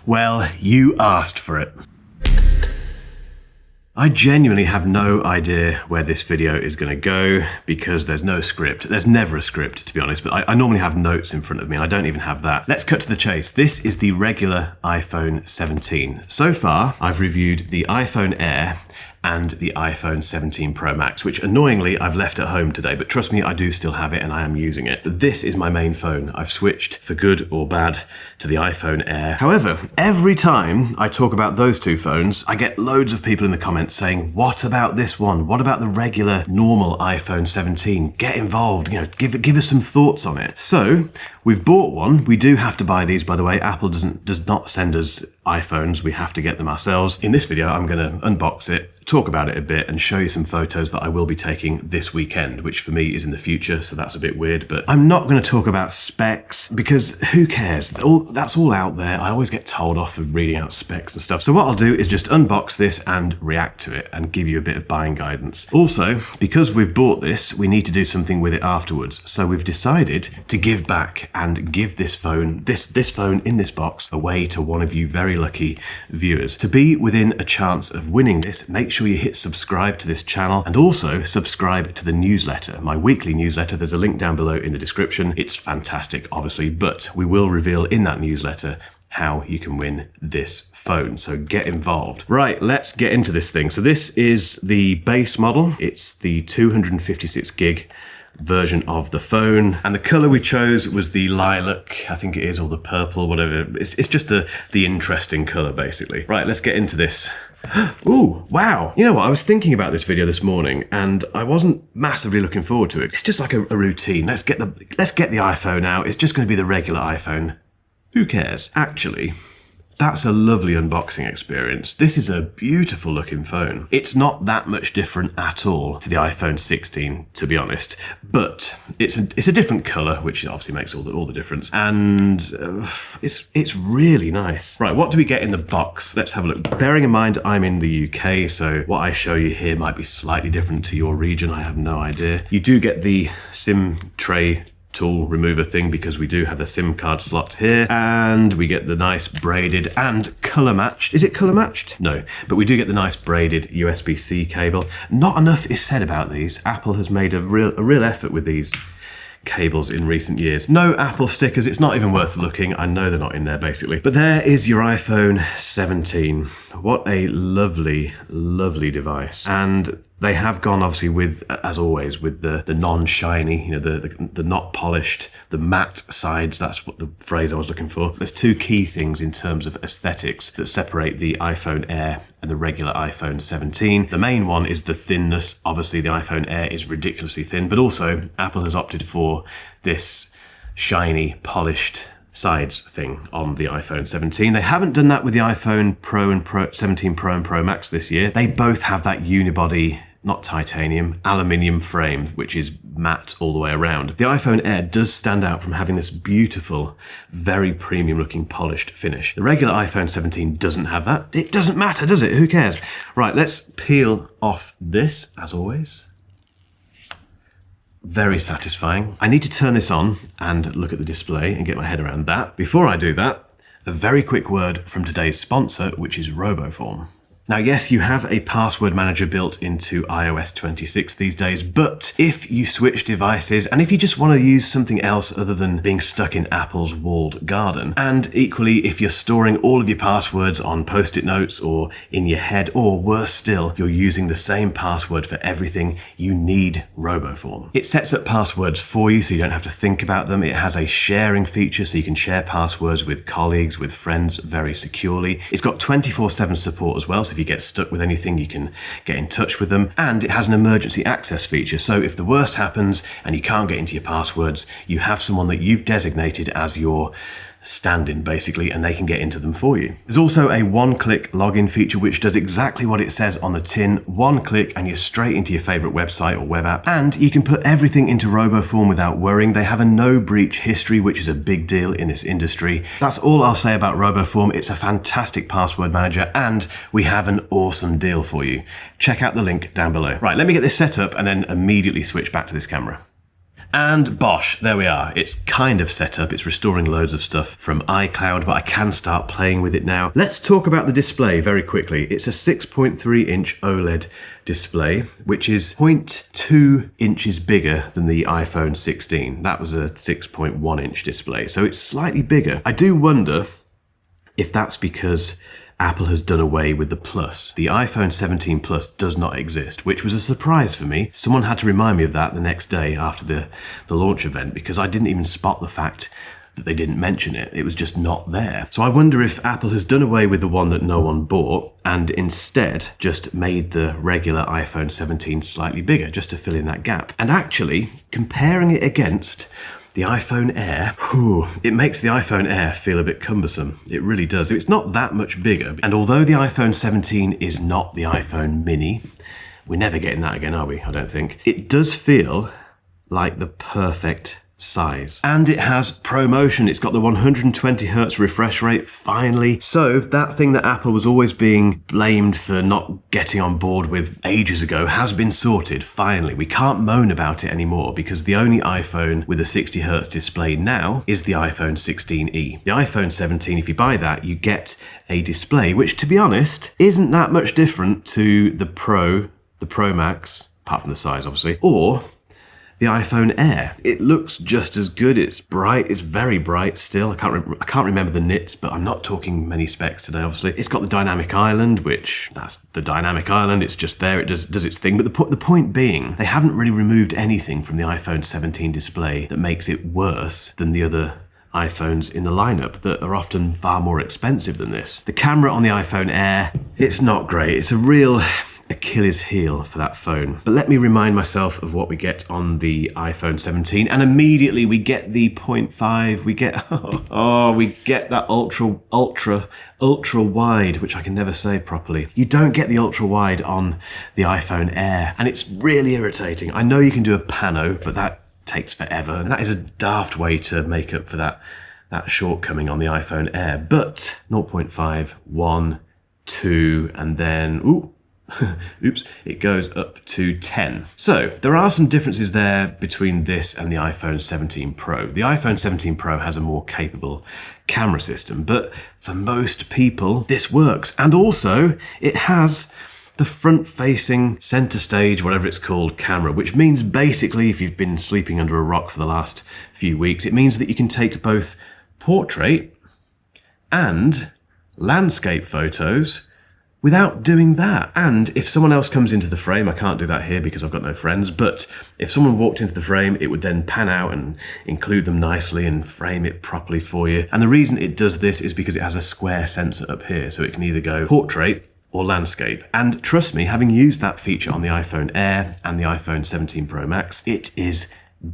Well, you asked for it. I genuinely have no idea where this video is going to go because there's no script. There's never a script, to be honest, but I normally have notes in front of me and I don't even have that. Let's cut to the chase. This is the regular iPhone 17. So far, I've reviewed the iPhone Air and the iPhone 17 Pro Max, which annoyingly I've left at home today, but trust me, I do still have it and I am using it. But this is my main phone. I've switched, for good or bad, to the iPhone Air. However, every time I talk about those two phones, I get loads of people in the comments saying, what about this one? What about the regular, normal iPhone 17? Get involved, give us some thoughts on it. So, we've bought one. We do have to buy these, by the way. Apple does not send us iPhones. We have to get them ourselves. In this video, I'm going to unbox it, talk about it a bit, and show you some photos that I will be taking this weekend, which for me is in the future, so that's a bit weird. But I'm not going to talk about specs because who cares? That's all out there. I always get told off for reading out specs and stuff. So what I'll do is just unbox this and react to it and give you a bit of buying guidance. Also, because we've bought this, we need to do something with it afterwards. So we've decided to give back and give this phone, this phone in this box, away to one of you very lucky viewers. To be within a chance of winning this, make sure you hit subscribe to this channel and also subscribe to the newsletter, my weekly newsletter. There's a link down below in the description. It's fantastic, obviously, but we will reveal in that newsletter how you can win this phone. So get involved. Right, let's get into this thing. So this is the base model. It's the 256 gig version of the phone, and the color we chose was the lilac, I think it is, or the purple, whatever. It's just the interesting color, basically. Right, let's get into this. Ooh, wow. You know what, I was thinking about this video this morning and I wasn't massively looking forward to it. It's just like a routine. Let's get the iPhone out. It's just going to be the regular iPhone. Who cares? Actually, that's a lovely unboxing experience. This is a beautiful looking phone. It's not that much different at all to the iPhone 16, to be honest, but it's a different color, which obviously makes all the difference, and it's really nice. Right, what do we get in the box? Let's have a look. Bearing in mind I'm in the UK, so what I show you here might be slightly different to your region. I have no idea. You do get the SIM tray tool remover thing because we do have a SIM card slot here, and we get the nice braided and color matched. Is it color matched? No, but we do get the nice braided USB-C cable. Not enough is said about these. Apple has made a real effort with these cables in recent years. No Apple stickers. It's not even worth looking. I know they're not in there, basically. But there is your iPhone 17. What a lovely, lovely device. And they have gone, obviously, with, as always, with the non-shiny, the not polished, the matte sides. That's what the phrase I was looking for. There's two key things in terms of aesthetics that separate the iPhone Air and the regular iPhone 17. The main one is the thinness. Obviously, the iPhone Air is ridiculously thin, but also Apple has opted for this shiny, polished sides thing on the iPhone 17. They haven't done that with the iPhone Pro and 17 Pro and Pro Max this year. They both have that unibody, not titanium, aluminium frame, which is matte all the way around. The iPhone Air does stand out from having this beautiful, very premium looking polished finish. The regular iPhone 17 doesn't have that. It doesn't matter, does it? Who cares? Right, let's peel off this, as always. Very satisfying. I need to turn this on and look at the display and get my head around that. Before I do that, a very quick word from today's sponsor, which is Roboform. Now, yes, you have a password manager built into iOS 26 these days, but if you switch devices and if you just want to use something else other than being stuck in Apple's walled garden, and equally if you're storing all of your passwords on Post-it notes or in your head, or worse still, you're using the same password for everything, you need Roboform. It sets up passwords for you so you don't have to think about them. It has a sharing feature so you can share passwords with colleagues, with friends very securely. It's got 24/7 support as well, so if you get stuck with anything, you can get in touch with them. And it has an emergency access feature. So if the worst happens and you can't get into your passwords, you have someone that you've designated as your stand-in, basically, and they can get into them for you. There's also a one-click login feature which does exactly what it says on the tin. One click and you're straight into your favorite website or web app, and you can put everything into Roboform without worrying. They have a no breach history, which is a big deal in this industry. That's all I'll say about Roboform. It's a fantastic password manager, and we have an awesome deal for you. Check out the link down below. Right, let me get this set up and then immediately switch back to this camera. And bosh, there we are. It's kind of set up. It's restoring loads of stuff from iCloud, but I can start playing with it now. Let's talk about the display very quickly. It's a 6.3-inch OLED display, which is 0.2 inches bigger than the iPhone 16. That was a 6.1-inch display, so it's slightly bigger. I do wonder if that's because Apple has done away with the Plus. The iPhone 17 Plus does not exist, which was a surprise for me. Someone had to remind me of that the next day after the launch event, because I didn't even spot the fact that they didn't mention it. It was just not there. So I wonder if Apple has done away with the one that no one bought and instead just made the regular iPhone 17 slightly bigger, just to fill in that gap. And actually, comparing it against the iPhone Air, it makes the iPhone Air feel a bit cumbersome. It really does. It's not that much bigger. And although the iPhone 17 is not the iPhone mini, we're never getting that again, are we? I don't think. It does feel like the perfect size. And it has ProMotion. It's got the 120 Hz refresh rate, finally. So that thing that Apple was always being blamed for not getting on board with ages ago has been sorted, finally. We can't moan about it anymore because the only iPhone with a 60 Hz display now is the iPhone 16e. The iPhone 17, if you buy that, you get a display which, to be honest, isn't that much different to the Pro Max, apart from the size, obviously, or the iPhone Air. It looks just as good. It's bright. It's very bright still. I can't remember the nits, but I'm not talking many specs today, obviously. It's got the dynamic island, which that's the dynamic island. It's just there. It does its thing. But the point being, they haven't really removed anything from the iPhone 17 display that makes it worse than the other iPhones in the lineup that are often far more expensive than this. The camera on the iPhone Air, it's not great. It's a real Achilles heel for that phone. But let me remind myself of what we get on the iPhone 17, and immediately we get the 0.5, we get we get that ultra wide, which I can never say properly. You don't get the ultra wide on the iPhone Air, and it's really irritating. I know you can do a pano, but that takes forever, and that is a daft way to make up for that shortcoming on the iPhone Air. But 0.5, 1, 2, and then oops, it goes up to 10. So there are some differences there between this and the iPhone 17 Pro. The iPhone 17 Pro has a more capable camera system, but for most people this works. And also it has the front-facing center stage, whatever it's called, camera, which means basically, if you've been sleeping under a rock for the last few weeks, it means that you can take both portrait and landscape photos without doing that. And if someone else comes into the frame, I can't do that here because I've got no friends, but if someone walked into the frame, it would then pan out and include them nicely and frame it properly for you. And the reason it does this is because it has a square sensor up here, so it can either go portrait or landscape. And trust me, having used that feature on the iPhone Air and the iPhone 17 Pro Max, it is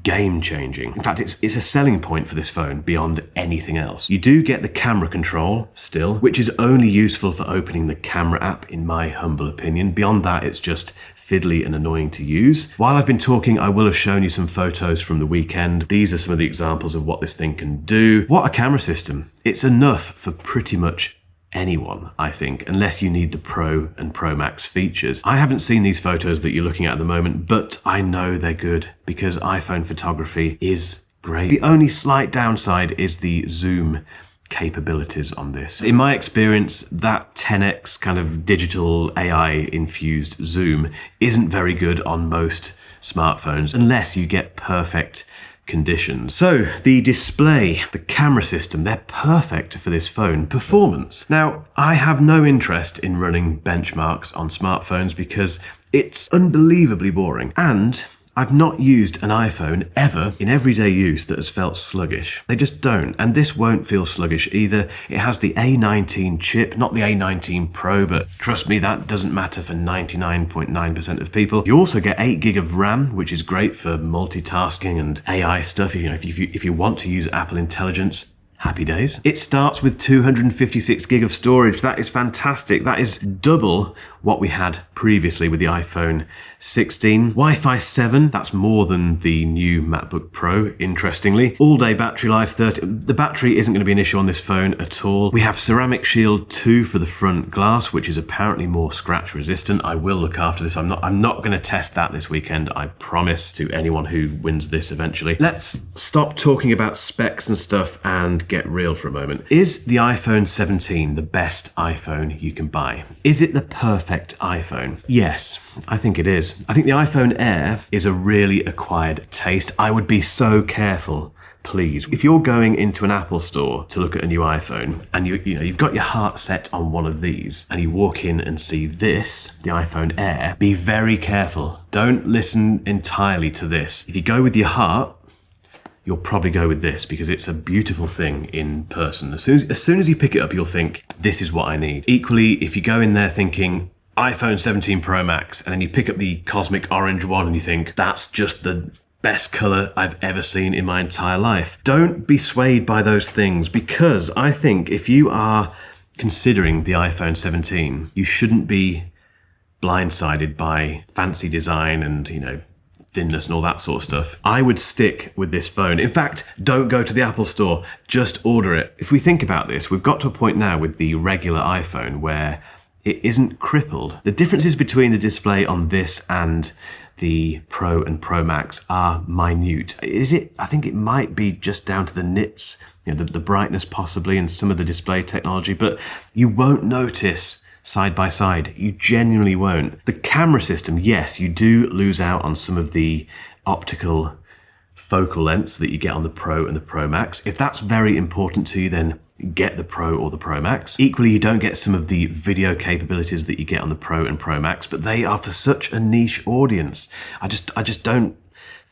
game-changing. In fact, it's a selling point for this phone beyond anything else. You do get the camera control still, which is only useful for opening the camera app, in my humble opinion. Beyond that, it's just fiddly and annoying to use. While I've been talking, I will have shown you some photos from the weekend. These are some of the examples of what this thing can do. What a camera system. It's enough for pretty much anyone, I think, unless you need the Pro and Pro Max features. I haven't seen these photos that you're looking at the moment, but I know they're good because iPhone photography is great. The only slight downside is the zoom capabilities on this. In my experience, that 10x kind of digital AI-infused zoom isn't very good on most smartphones unless you get perfect conditions. So the display, the camera system, they're perfect for this phone. Performance. Now, I have no interest in running benchmarks on smartphones because it's unbelievably boring. And I've not used an iPhone ever in everyday use that has felt sluggish. They just don't. And this won't feel sluggish either. It has the A19 chip, not the A19 Pro, but trust me, that doesn't matter for 99.9% of people. You also get 8 gig of RAM, which is great for multitasking and AI stuff. You know, if you want to use Apple Intelligence, happy days. It starts with 256 gig of storage. That is fantastic. That is double what we had previously with the iPhone 16. Wi-Fi 7, that's more than the new MacBook Pro, interestingly. All-day battery life, 30. The battery isn't going to be an issue on this phone at all. We have Ceramic Shield 2 for the front glass, which is apparently more scratch resistant. I will look after this. I'm not going to test that this weekend, I promise, to anyone who wins this eventually. Let's stop talking about specs and stuff and get real for a moment. Is the iPhone 17 the best iPhone you can buy? Is it the perfect iPhone? Yes, I think it is. I think the iPhone Air is a really acquired taste. I would be so careful, please. If you're going into an Apple store to look at a new iPhone and you've got your heart set on one of these and you walk in and see this, the iPhone Air, be very careful. Don't listen entirely to this. If you go with your heart, you'll probably go with this because it's a beautiful thing in person. As soon as you pick it up, you'll think, this is what I need. Equally, if you go in there thinking, iPhone 17 Pro Max, and then you pick up the cosmic orange one and you think, that's just the best color I've ever seen in my entire life. Don't be swayed by those things, because I think if you are considering the iPhone 17, you shouldn't be blindsided by fancy design and, thinness and all that sort of stuff. I would stick with this phone. In fact, don't go to the Apple store, just order it. If we think about this, we've got to a point now with the regular iPhone where it isn't crippled. The differences between the display on this and the Pro and Pro Max are minute. I think it might be just down to the nits, the brightness possibly, and some of the display technology, but you won't notice side by side. You genuinely won't. The camera system, yes, you do lose out on some of the optical focal lengths that you get on the Pro and the Pro Max. If that's very important to you, then get the Pro or the Pro Max. Equally, you don't get some of the video capabilities that you get on the Pro and Pro Max, but they are for such a niche audience. I just don't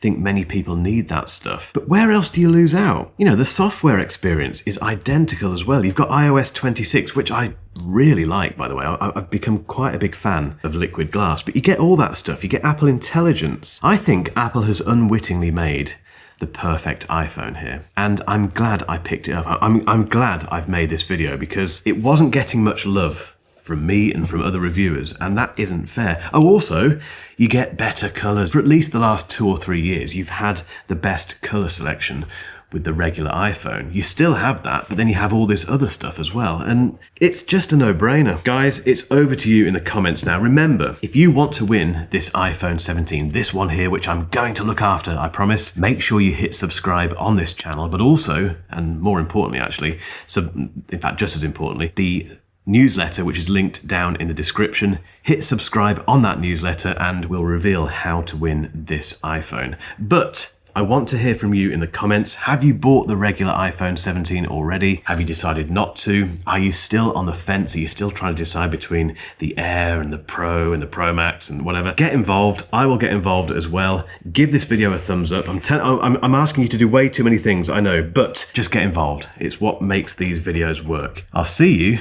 think many people need that stuff. But where else do you lose out? The software experience is identical as well. You've got iOS 26, which I really like, by the way. I've become quite a big fan of liquid glass, but you get all that stuff. You get Apple Intelligence. I think Apple has unwittingly made the perfect iPhone here. And I'm glad I picked it up. I'm glad I've made this video because it wasn't getting much love from me and from other reviewers, and that isn't fair. Oh, also, you get better colors. For at least the last 2 or 3 years, you've had the best color selection with the regular iPhone. You still have that, but then you have all this other stuff as well, and it's just a no-brainer. Guys, it's over to you in the comments now. Remember, if you want to win this iPhone 17, this one here, which I'm going to look after, I promise, make sure you hit subscribe on this channel, but also, and more importantly actually, in fact just as importantly, the newsletter, which is linked down in the description. Hit subscribe on that newsletter and we'll reveal how to win this iPhone. But I want to hear from you in the comments. Have you bought the regular iPhone 17 already? Have you decided not to? Are you still on the fence? Are you still trying to decide between the Air and the Pro and the Pro Max and whatever? Get involved. I will get involved as well. Give this video a thumbs up. I'm asking you to do way too many things, I know, but just get involved. It's what makes these videos work. I'll see you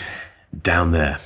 down there.